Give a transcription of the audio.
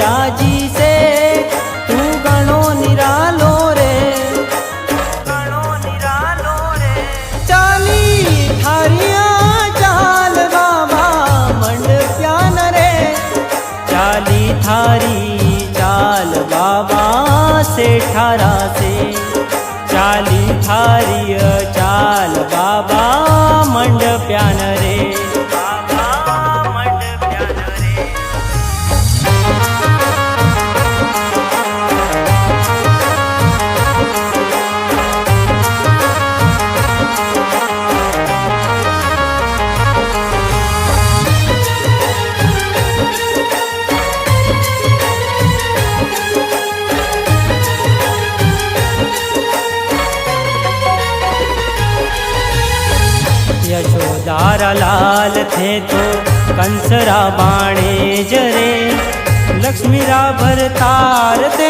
मैया जी से तू घणो निरालो रे, घणो निरालो रे। चाली थारिया चाल बाबा मंडप्यान रे, चाली थारी चाल बाबा सेठारा से, चाली थारी चाल बाबा मंडप्यान रे, बाबा मंडप्यान रे। यशोदारा लाल थे तो कंसरा बाणे जरे, लक्ष्मीरा भरतार थे